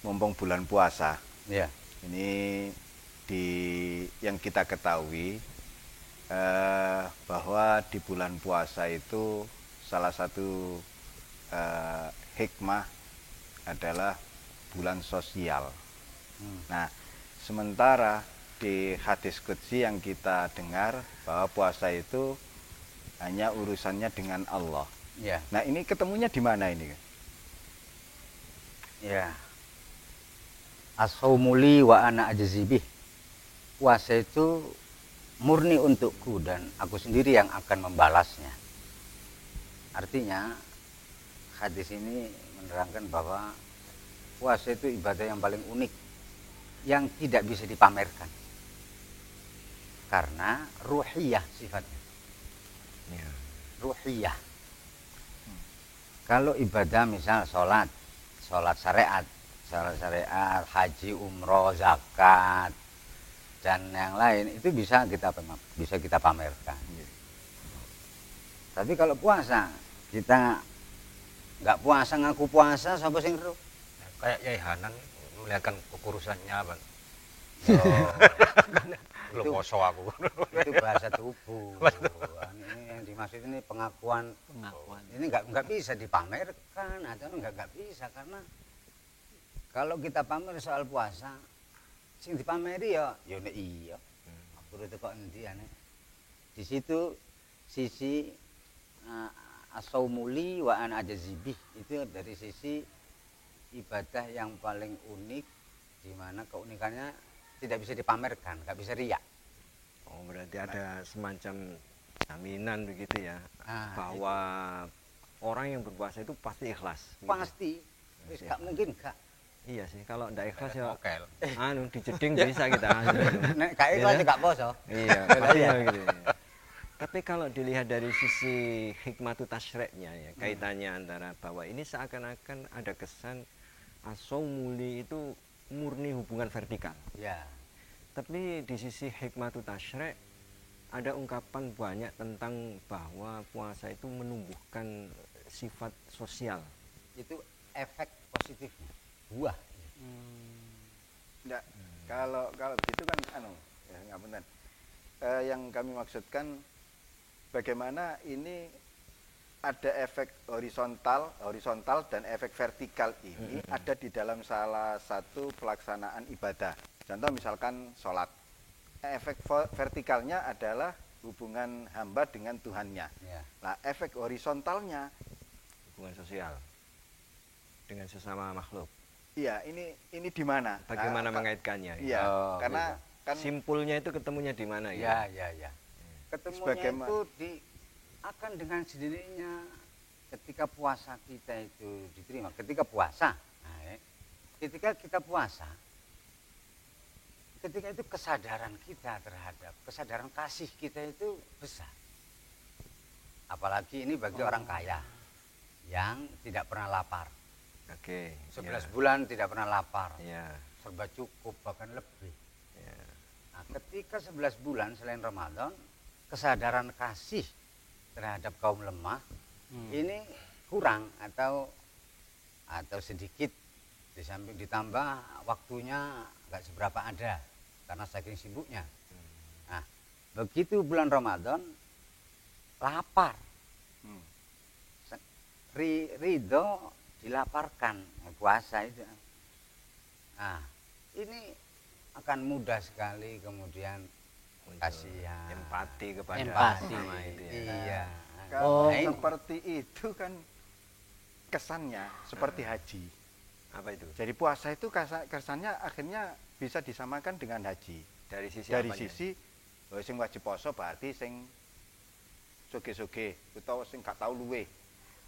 mumpung bulan puasa, Ya. ini yang kita ketahui bahwa di bulan puasa itu salah satu hikmah adalah bulan sosial. Nah, sementara di hadis qudsi yang kita dengar bahwa puasa itu hanya urusannya dengan Allah. Ya. Nah, ini ketemunya di mana ini? Ya. As-saumuli wa ana ajzibih. Puasa itu murni untukku dan aku sendiri yang akan membalasnya. Artinya hadis ini menerangkan bahwa puasa itu ibadah yang paling unik yang tidak bisa dipamerkan karena ruhiyah sifatnya. Ya. Ruhiyah. Kalau ibadah misal sholat syariat, haji, umroh, zakat dan yang lain itu bisa kita pamerkan. Tapi kalau puasa kita nggak puasa ngaku puasa, siapa sing ero? Kayak Yai Hanan melihatkan kekurusannya, Bang. Lu Itu- poso aku. Itu bahasa tubuh. Ini yang dimaksud ini pengakuan. Ini nggak bisa dipamerkan atau nggak bisa karena kalau kita pamer soal puasa, sing dipameri ya nek iya. Aku itu kok endi ane. Di situ sisi as-saumuli wa ana ajzibih itu dari sisi ibadah yang paling unik di mana keunikannya tidak bisa dipamerkan, nggak bisa riak. Oh, berarti ada semacam jaminan begitu ya, bahwa orang yang berpuasa itu pasti ikhlas. gitu. Pasti, wis Iya. gak mungkin gak. Iya sih, kalau ndak ikhlas ya Oke. dijeding bisa kita. Nek gak ikhlas gak poso. Iya, pasti ya gitu. Ya. Tapi kalau dilihat dari sisi hikmatu tasyri'nya ya, kaitannya antara bahwa ini seakan-akan ada kesan as-saumuli itu murni hubungan vertikal. Ya. Tapi di sisi hikmatu tasyri' ada ungkapan banyak tentang bahwa puasa itu menumbuhkan sifat sosial. Itu efek positifnya. Buah. Enggak, kalau gitu kan ya ngapunten. Yang kami maksudkan bagaimana ini ada efek horizontal dan efek vertikal ini ada di dalam salah satu pelaksanaan ibadah. Contoh misalkan sholat. Efek vertikalnya adalah hubungan hamba dengan Tuhannya. Ya. Nah, efek horizontalnya, Hubungan sosial dengan sesama makhluk. iya ini di mana? Bagaimana Nah, mengaitkannya? Iya, Oh, karena kan Simpulnya itu ketemunya di mana Ya, ya? ya. Ketemunya Sebagaimana- itu akan dengan sendirinya ketika puasa kita itu diterima. Ketika puasa, ketika kita puasa, ketika itu kesadaran kita terhadap kesadaran kasih kita itu besar. Apalagi ini bagi orang kaya yang tidak pernah lapar. Oke. 11 bulan tidak pernah lapar. Ya. Serba cukup bahkan lebih. Ya. Nah, ketika 11 bulan selain Ramadan, kesadaran kasih terhadap kaum lemah ini kurang atau sedikit, di samping ditambah waktunya nggak seberapa ada karena saking sibuknya. Nah, begitu bulan Ramadan lapar, ridho dilaparkan, puasa itu. Nah, ini akan mudah sekali kemudian Muncul kasihan, empati kepada Empati. sesama itu ya. Iya. kalau Nah, ini. seperti itu kan kesannya seperti haji. Apa itu? Jadi puasa itu kesannya akhirnya bisa disamakan dengan haji. Dari sisi Dari apanya? sisi sing wajib poso berarti sing soge-soge utawa sing gak tau luwe.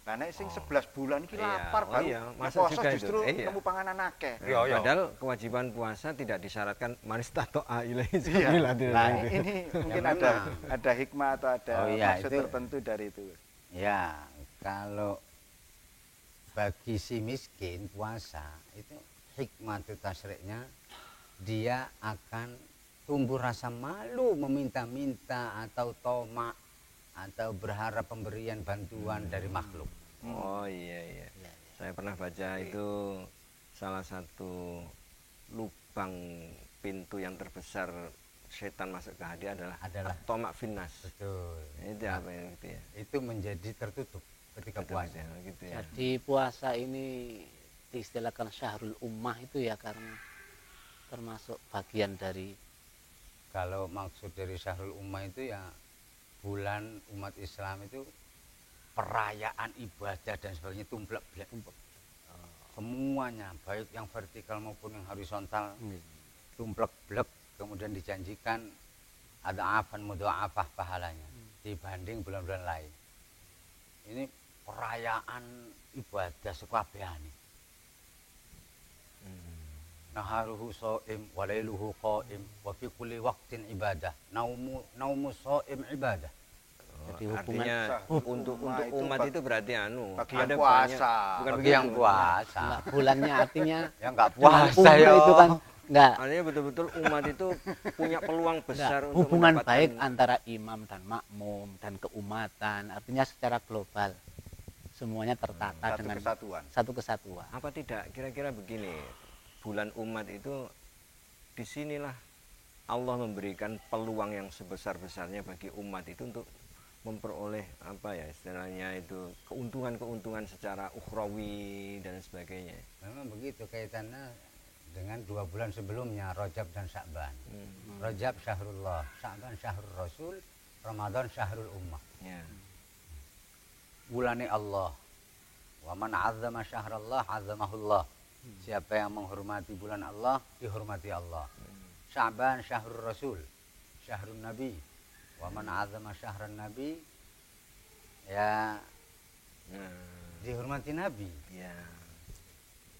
Lah nek sing 11 bulan iki Iya, lapar oh baru iya, nek masa poso juga itu. justru Iya. nemu panganan akeh. Iya, iya. Padahal kewajiban puasa tidak disyaratkan manis tato ilaihi Iya. sabila, tidak Nah, gitu. ini mungkin Ya, ada memang. hikmah atau ada Oh iya, maksud itu- tertentu dari itu. Ya, kalau bagi si miskin puasa itu hikmah tasyri'nya dia akan tumbuh rasa malu meminta-minta atau tomak atau berharap pemberian bantuan dari makhluk. Oh iya. Saya pernah baca itu salah satu lubang pintu yang terbesar setan masuk ke hati adalah tomak finnas. Betul. Itu apa ya gitu ya. Itu menjadi tertutup ketika puasa. Gitu ya. Jadi puasa ini diistilahkan syahrul ummah itu ya, karena termasuk bagian dari, Kalau maksud dari syahrul ummah itu ya bulan umat Islam itu perayaan ibadah dan sebagainya tumplek-blek. Semuanya baik yang vertikal maupun yang horizontal tumplek-blek, kemudian dijanjikan ada afan mudha'afah pahalanya dibanding bulan-bulan lain. Ini perayaan ibadah sekabehane. Naharuhu shaim wa lailuhu qaim wa fi kulli waqtin ibadah. Naumu shaim ibadah. jadi hubungan Artinya untuk umat itu berarti bagi ada yang puasa. bukan Bagi yang begitu. puasa. enggak, bulannya artinya Ya enggak dengan puasa umur ya. itu kan enggak. Artinya betul-betul umat itu punya peluang besar untuk Hubungan mendapatkan baik antara imam dan makmum dan keumatan, artinya secara global semuanya tertata Satu dengan kesatuan. satu kesatuan. apa tidak kira-kira begini, bulan umat itu disinilah Allah memberikan peluang yang sebesar-besarnya bagi umat itu untuk memperoleh apa ya istilahnya itu keuntungan-keuntungan secara ukhrawi dan sebagainya. Memang begitu kaitannya dengan 2 bulan sebelumnya, Rajab dan Sya'ban. Rajab syahrullah, Sya'ban syahrul Rasul, Ramadan syahrul ummah. Ya. Bulane Allah. Wa man 'azzama syahrallah 'azzamahullah. Siapa yang menghormati bulan Allah, dihormati Allah. Sya'ban syahrul Rasul, syahrul Nabi. Wa man 'azzama syahran Nabi, ya dihormati Nabi. Ya.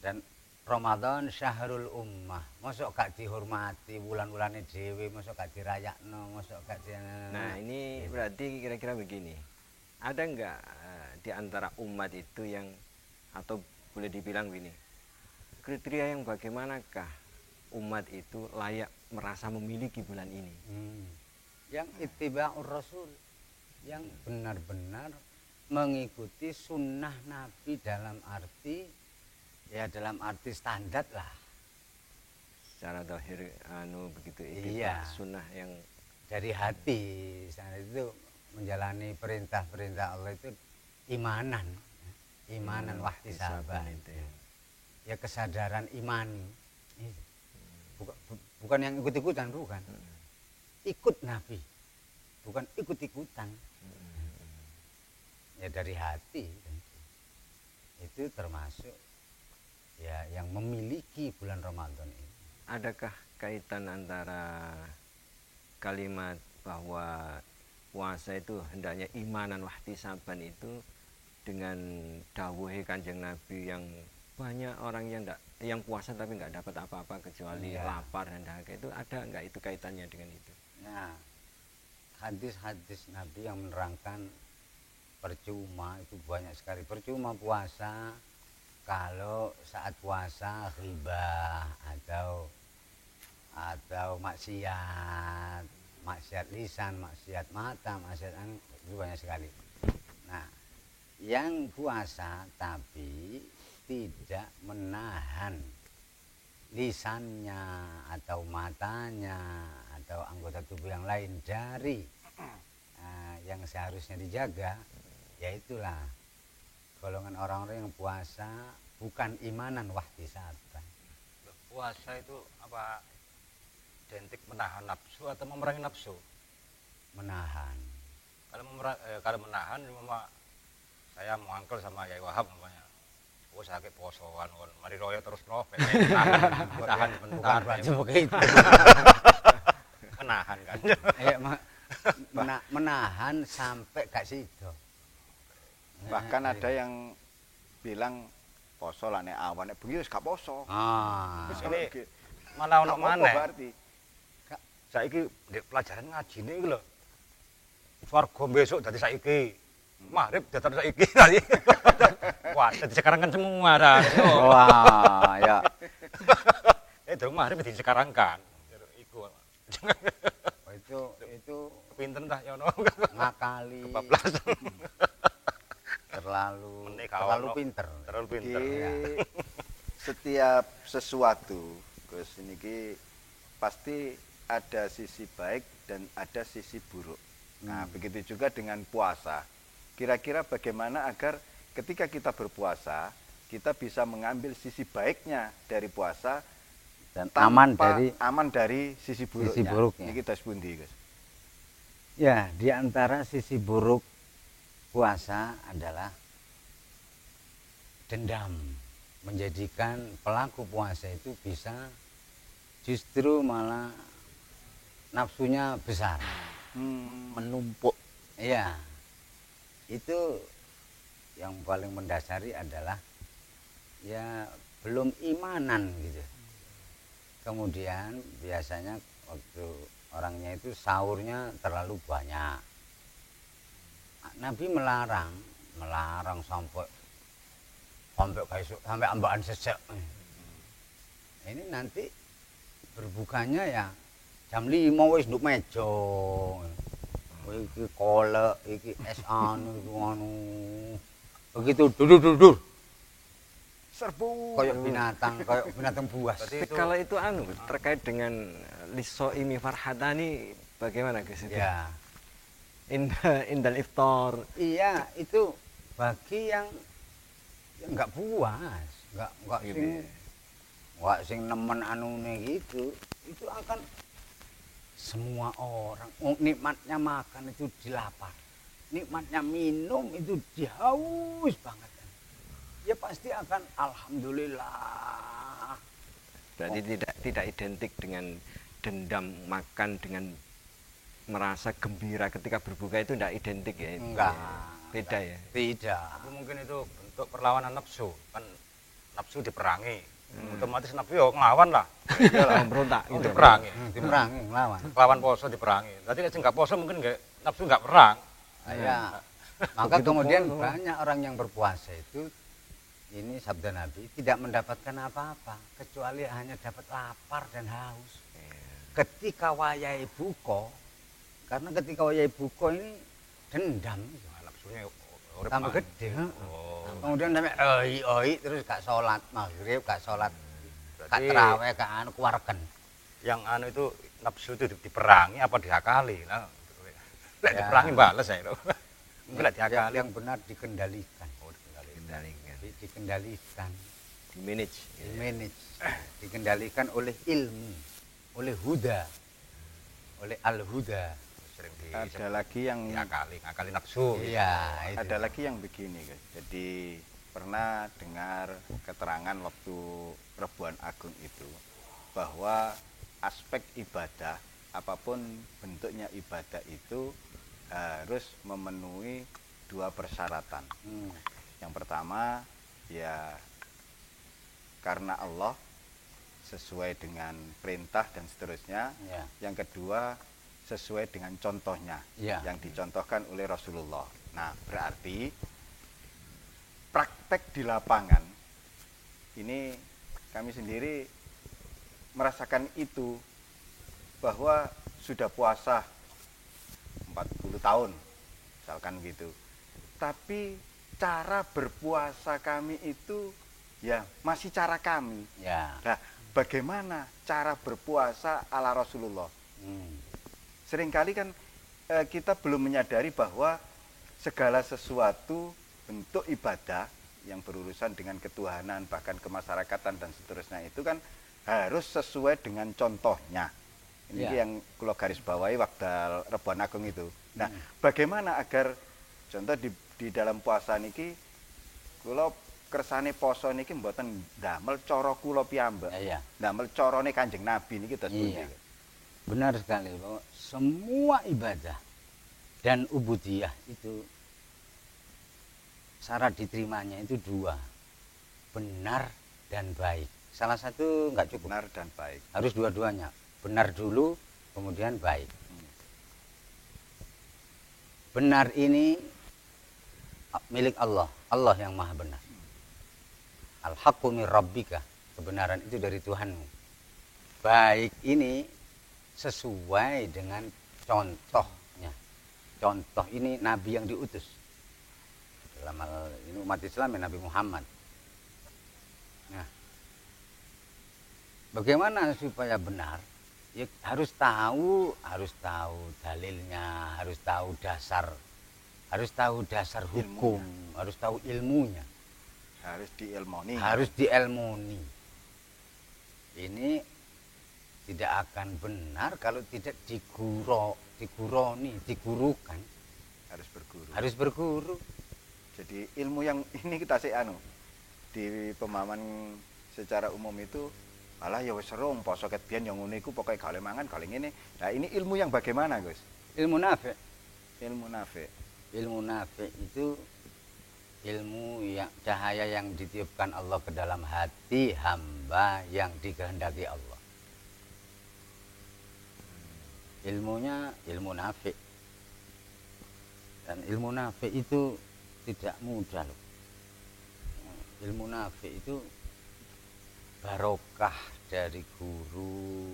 Dan Ramadan syahrul ummah. Mosok gak dihormati bulan-bulane dhewe, mosok gak dirayakno, mosok gak di Nah, ini berarti kira-kira begini. Ada enggak di antara umat itu yang atau boleh dibilang gini, kriteria yang bagaimanakah umat itu layak merasa memiliki bulan ini? Yang ittiba'ur rasul, yang benar-benar mengikuti sunnah Nabi dalam arti standar lah, Secara zahir begitu Iya. sunnah yang dari hati. Standar itu menjalani perintah-perintah Allah itu imanan wahtisaban itu ya. Ya kesadaran imani. Bukan yang ikut-ikutan, bukan. Ikut Nabi, bukan ikut-ikutan. Ya dari hati. Itu termasuk ya yang memiliki bulan Ramadan ini. Adakah kaitan antara kalimat bahwa puasa itu hendaknya imanan wahtisaban itu dengan dawuhe Kanjeng Nabi yang banyak orang yang puasa tapi nggak dapat apa-apa kecuali lapar dan dahaga, itu ada nggak itu kaitannya dengan itu? Nah, hadis-hadis Nabi yang menerangkan percuma itu banyak sekali. Percuma puasa kalau saat puasa ghibah atau maksiat lisan, maksiat mata, maksiat itu banyak sekali. Nah, yang puasa tapi tidak menahan lisannya atau matanya atau anggota tubuh yang lain dari yang seharusnya dijaga, yaitulah golongan orang-orang yang puasa bukan imanan wahtisaban. Puasa itu apa identik menahan nafsu atau memerangi nafsu? Menahan. Kalau menahan cuma saya mau angkel sama Yai Wahab umpamanya. Oh sakit posoan, mari royo terus roh, tahan sebentar. Bukan begitu. Menahan kan. Menahan sampai gak sido. Bahkan ada yang bilang poso lah nek awan nek bengi wis gak poso. Wis Ini gak- malah ono gak apa-apa maneh. berarti. Saiki ndek pelajaran ngajine iki lho. Swarga besok dadi saiki. Maghrib dadi saiki tadi. Wah, dadi sekarang kan semua dah. Wah, ya. Itu maghrib dadi sekarang kan. Iku. Itu Pinten tah ya ono. ngakali. Kebablasan. Terlalu Menika terlalu ono. pinter. Terlalu Di pinter. Ya. setiap sesuatu Gus niki pasti ada sisi baik dan ada sisi buruk. Nah, begitu juga dengan puasa. Kira-kira bagaimana agar ketika kita berpuasa, kita bisa mengambil sisi baiknya dari puasa Dan tanpa aman dari sisi buruknya. sisi buruknya. Ini kita sepundi, Gus. Ya, di antara sisi buruk puasa adalah dendam. Menjadikan pelaku puasa itu bisa justru malah nafsunya besar. Menumpuk. Iya. Itu yang paling mendasari adalah ya belum imanan gitu. Kemudian biasanya waktu orangnya itu sahurnya terlalu banyak. Nabi melarang sampai ambakan sesek. Ini nanti berbukanya ya jam 5 wis nduk meja. Iki kolek, iki es anu. Begitu dudur. Serbu. Kayak binatang buas. Kalau itu terkait dengan liso imi farhadani bagaimana Gus itu? Ya. Indal iftar. Iya, itu bagi yang nggak puas, nggak sing nemen anune gitu, itu akan semua orang nikmatnya makan itu dilapar, nikmatnya minum itu dihaus banget, ya pasti akan alhamdulillah. Berarti tidak identik dengan dendam makan dengan merasa gembira ketika berbuka itu tidak identik ya? Enggak. Beda ya? Tidak. Tapi mungkin itu bentuk perlawanan nafsu. Kan nafsu diperangi. Otomatis nafsu ya ngelawan lah. Memberontak gitu. Diperangi. Diperangi ngelawan. Lawan poso diperangi. Berarti nek nggak poso mungkin nafsu nggak perang. Ya. Maka kemudian banyak orang yang berpuasa itu ini sabda Nabi tidak mendapatkan apa-apa kecuali hanya dapat lapar dan haus. Ketika wayai buka, karena ketika wayai buka ini dendam. Nafsunya Tambah gede. Oh. Kemudian sampai oi terus gak sholat maghrib, gak sholat, gak Berarti terawih, gak anu keluarkan. yang anu itu nafsu itu diperangi apa diakali? Nah, lek Ya. diperangi balas ya itu. Lek diakali. Yang benar dikendalikan. Oh, dikendalikan. Dikendalikan, Di-manage. dimanage, dikendalikan oleh ilmu, oleh huda, oleh al-huda. Sering Ada lagi yang ngakali nafsu. Iya, itu. ada lagi yang begini guys. Jadi pernah dengar keterangan waktu Rebuan Agung itu bahwa aspek ibadah apapun bentuknya ibadah itu harus memenuhi 2 persyaratan. Yang pertama ya karena Allah sesuai dengan perintah dan seterusnya. Ya. Yang kedua sesuai dengan contohnya Ya. yang dicontohkan oleh Rasulullah. Nah, berarti praktek di lapangan ini kami sendiri merasakan itu bahwa sudah puasa 40 tahun misalkan gitu. Tapi cara berpuasa kami itu ya masih cara kami. Ya. Nah, bagaimana cara berpuasa ala Rasulullah? Seringkali kan kita belum menyadari bahwa segala sesuatu bentuk ibadah yang berurusan dengan ketuhanan bahkan kemasyarakatan dan seterusnya itu kan harus sesuai dengan contohnya. Ini Ya. yang kula garis bawahi waktu Rebuan Agung itu. Nah, bagaimana agar contoh di dalam puasa niki kula kersane poso niki mboten ndamel cara kula piyambak. Iya. Ndamel carane Kanjeng Nabi niki terus Iya. pundi? Benar sekali bahwa semua ibadah dan ubudiyah itu syarat diterimanya itu 2, benar dan baik. Salah satu nggak cukup, Benar dan baik. harus dua-duanya. Benar dulu, kemudian baik. Benar ini milik Allah, Allah yang maha benar. Al-haqqu min rabbika, kebenaran itu dari Tuhanmu. Baik ini sesuai dengan contohnya. Contoh ini Nabi yang diutus. Dalam hal ini umat Islam ya Nabi Muhammad. Nah, bagaimana supaya benar? Ya harus tahu dalilnya, harus tahu dasar hukum, harus tahu ilmunya. Harus diilmoni. Harus diilmoni. Ini tidak akan benar kalau tidak digurukan. Harus berguru. Jadi ilmu yang ini kita sih di pemahaman secara umum itu malah ya wis serung poso ket biyen yang ngono iku pokoke gak oleh mangan gak oleh ngene. Nah, ini ilmu yang bagaimana, Gus? Ilmu nafi'. Ilmu nafi'. Ilmu nafi' itu ilmu yang cahaya yang ditiupkan Allah ke dalam hati hamba yang dikehendaki Allah. Ilmunya ilmu nafi'. Dan ilmu nafi' itu tidak mudah loh. Ilmu nafi' itu barokah dari guru,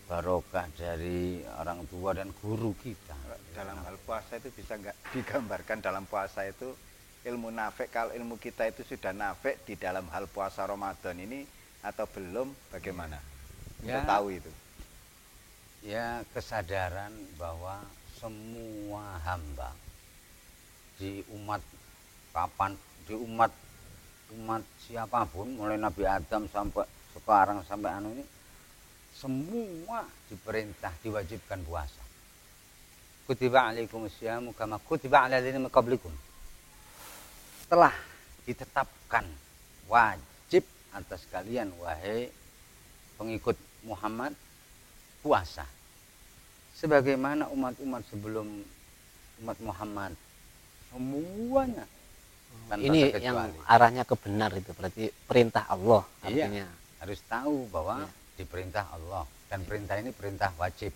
barokah dari orang tua dan guru kita. Dalam hal puasa itu bisa nggak digambarkan dalam puasa itu ilmu nafik, kalau ilmu kita itu sudah nafik di dalam hal puasa Ramadan ini atau belum, bagaimana? Kita tahu itu. Ya, kesadaran bahwa semua hamba di umat siapapun, mulai Nabi Adam sampai sekarang sampai ini, semua diperintah diwajibkan puasa. Kutiba alaikumusyamu kama kutiba ala ladzina min qablikum. Telah ditetapkan wajib atas kalian wahai pengikut Muhammad puasa. Sebagaimana umat-umat sebelum umat Muhammad semuanya. Ini yang arahnya ke benar itu berarti perintah Allah artinya. Iya, harus tahu bahwa diperintah Allah dan perintah ini perintah wajib.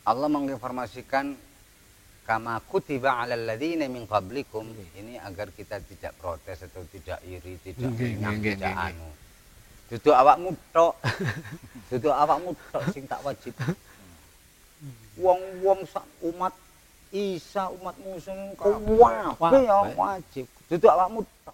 Allah menginformasikan kama kutiba 'alal ladzina min qablikum, ini agar kita tidak protes atau tidak iri, tidak tidak anu. Dudu awakmu tok. Dudu awakmu tok sing tak wajib. Wong-wong sak umat Isa, umat Musa kabeh ya wajib. Dudu awakmu tok.